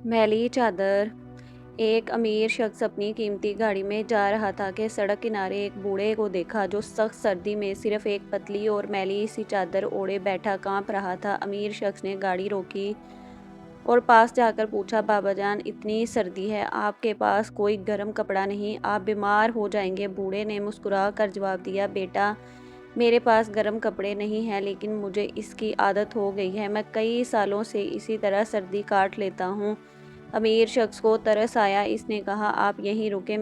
मैली चादर। एक अमीर शख्स अपनी कीमती गाड़ी में जा रहा था कि सड़क किनारे एक बूढ़े को देखा जो सख्त सर्दी में सिर्फ एक पतली और मैली सी चादर ओढ़े बैठा कांप रहा था। अमीर शख्स ने गाड़ी रोकी और पास जाकर पूछा, बाबा जान, इतनी सर्दी है, आपके पास कोई गर्म कपड़ा नहीं? आप बीमार हो जाएंगे। बूढ़े ने मुस्कुरा कर जवाब दिया, बेटा, मेरे पास गर्म कपड़े नहीं हैं, लेकिन मुझे इसकी आदत हो गई है। मैं कई सालों से इसी तरह सर्दी काट लेता हूँ। अमीर शख्स को तरस आया। इसने कहा, आप यहीं रुके,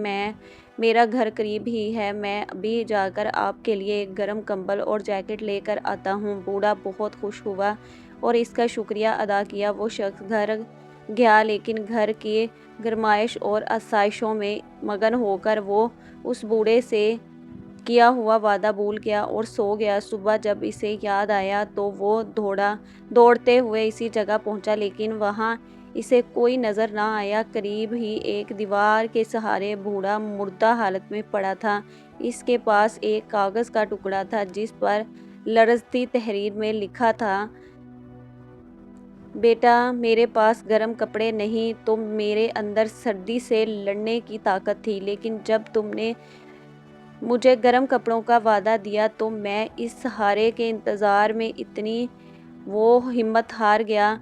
मेरा घर करीब ही है, मैं अभी जाकर आपके लिए एक गर्म कंबल और जैकेट लेकर आता हूँ। बूढ़ा बहुत खुश हुआ और इसका शुक्रिया अदा किया। वो शख्स घर गया, लेकिन घर की गरमाइश और आसाइशों में मगन होकर वो उस बूढ़े से किया हुआ वादा भूल गया और सो गया। सुबह जब इसे याद आया तो वो दौड़ते हुए इसी जगह पहुंचा, लेकिन वहां इसे कोई नज़र ना आया। करीब ही एक दीवार के सहारे बूढ़ा मुर्दा हालत में पड़ा था। इसके पास एक कागज़ का टुकड़ा था जिस पर लरजती तहरीर में लिखा था, बेटा, मेरे पास गर्म कपड़े नहीं तो मेरे अंदर सर्दी से लड़ने की ताकत थी, लेकिन जब तुमने मुझे गर्म कपड़ों का वादा दिया तो मैं इस सहारे के इंतज़ार में इतनी वो हिम्मत हार गया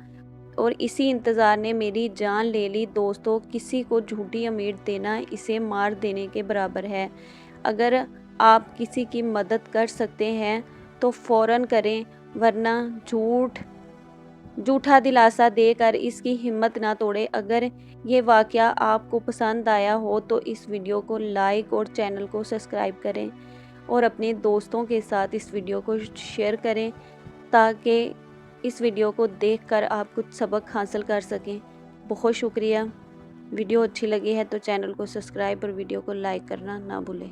और इसी इंतज़ार ने मेरी जान ले ली। दोस्तों, किसी को झूठी उम्मीद देना इसे मार देने के बराबर है। अगर आप किसी की मदद कर सकते हैं तो फ़ौरन करें, वरना झूठा दिलासा देकर इसकी हिम्मत ना तोड़ें। अगर ये वाक़या आपको पसंद आया हो तो इस वीडियो को लाइक और चैनल को सब्सक्राइब करें और अपने दोस्तों के साथ इस वीडियो को शेयर करें ताकि इस वीडियो को देखकर आप कुछ सबक हासिल कर सकें। बहुत शुक्रिया। वीडियो अच्छी लगी है तो चैनल को सब्सक्राइब और वीडियो को लाइक करना ना भूलें।